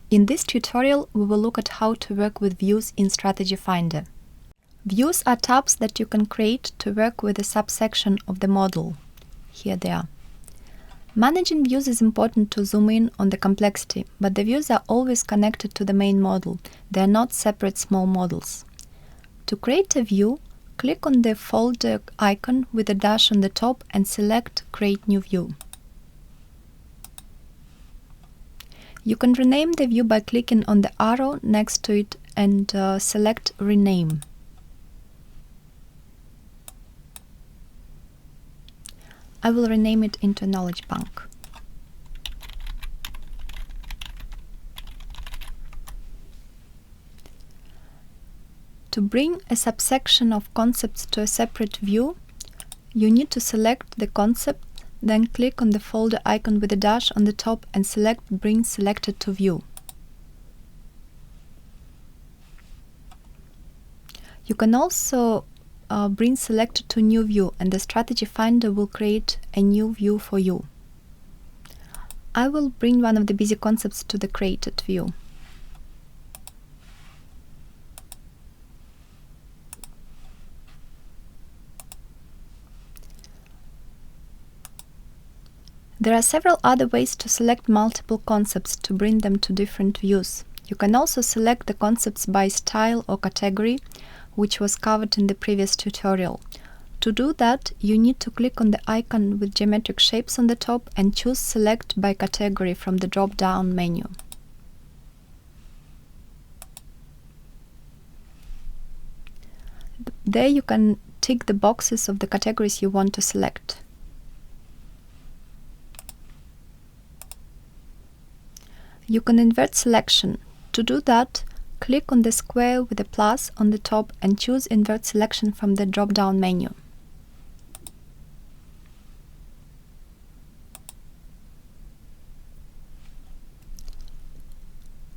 In this tutorial, we will look at how to work with views in Strategy Finder. Views are tabs that you can create to work with a subsection of the model. Here they are. Managing views is important to zoom in on the complexity, but the views are always connected to the main model. They are not separate small models. To create a view, click on the folder icon with a dash on the top and select Create New View. You can rename the view by clicking on the arrow next to it and select Rename. I will rename it into Knowledge Bank. To bring a subsection of concepts to a separate view, you need to select the concept, then click on the folder icon with a dash on the top and select Bring Selected to View. You can also bring Selected to New View, and the Strategy Finder will create a new view for you. I will bring one of the busy concepts to the created view. There are several other ways to select multiple concepts to bring them to different views. You can also select the concepts by style or category, which was covered in the previous tutorial. To do that, you need to click on the icon with geometric shapes on the top and choose Select by Category from the drop-down menu. There you can tick the boxes of the categories you want to select. You can invert selection. To do that, click on the square with a plus on the top and choose Invert Selection from the drop-down menu.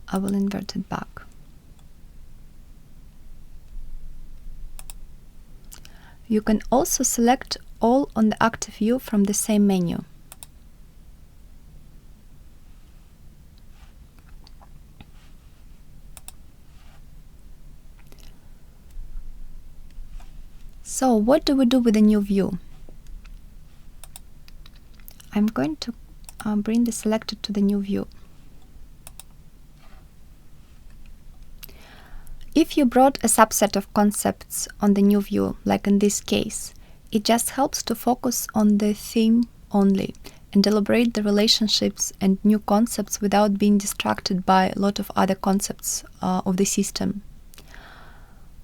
I will invert it back. You can also select All on the active view from the same menu. So, what do we do with the new view? I'm going to bring the selected to the new view. If you brought a subset of concepts on the new view, like in this case, it just helps to focus on the theme only and elaborate the relationships and new concepts without being distracted by a lot of other concepts of the system.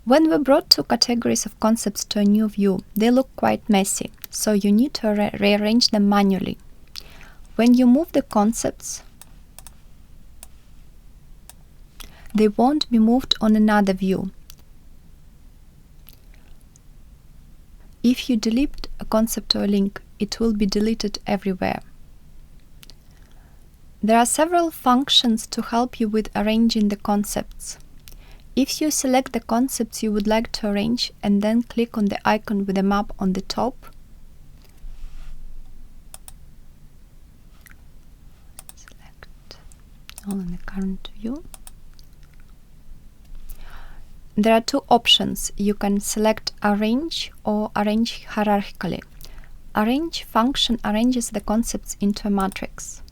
When we brought two categories of concepts to a new view, they look quite messy, so you need to rearrange them manually. When you move the concepts, they won't be moved on another view. If you delete a concept or a link, it will be deleted everywhere. There are several functions to help you with arranging the concepts. If you select the concepts you would like to arrange and then click on the icon with a map on the top, select all in the current view. There are two options. You can select Arrange or Arrange hierarchically. Arrange function arranges the concepts into a matrix.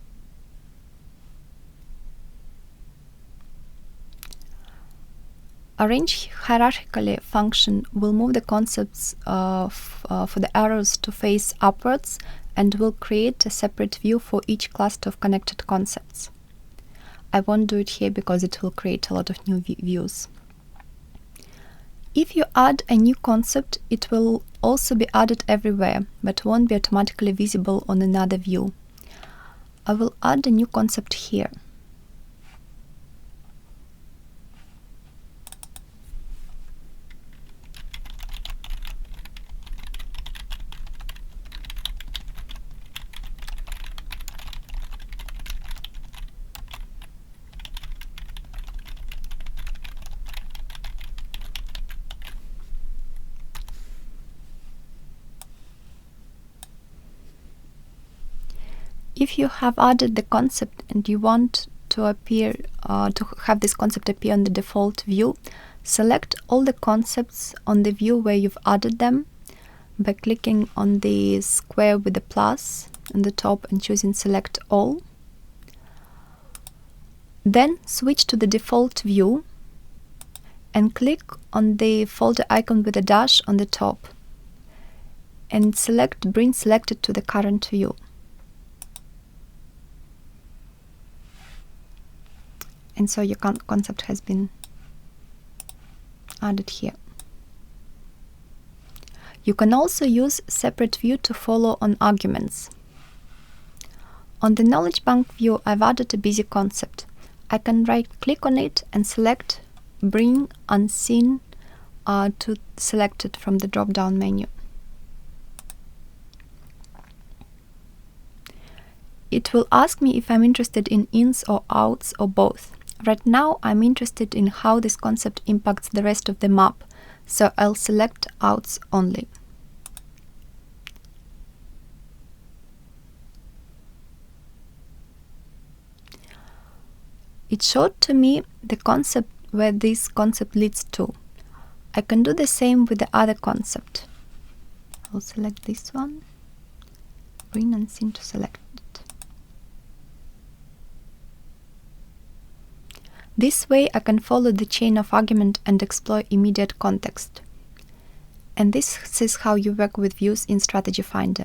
Arrange hierarchically function will move the concepts for the arrows to face upwards and will create a separate view for each cluster of connected concepts. I won't do it here because it will create a lot of new views. If you add a new concept, it will also be added everywhere, but won't be automatically visible on another view. I will add a new concept here. If you have added the concept and you want to appear, to have this concept appear on the default view, select all the concepts on the view where you've added them by clicking on the square with the plus on the top and choosing Select All. Then switch to the default view and click on the folder icon with a dash on the top and bring selected to the current view. And so your concept has been added here. You can also use separate view to follow on arguments. On the knowledge bank view, I've added a busy concept. I can right-click on it and select Bring Unseen to select it from the drop-down menu. It will ask me if I'm interested in ins or outs or both. Right now, I'm interested in how this concept impacts the rest of the map, so I'll select outs only. It showed to me the concept where this concept leads to. I can do the same with the other concept. I'll select this one, Bring Unseen to select it. This way I can follow the chain of argument and explore immediate context. And this is how you work with views in Strategy Finder.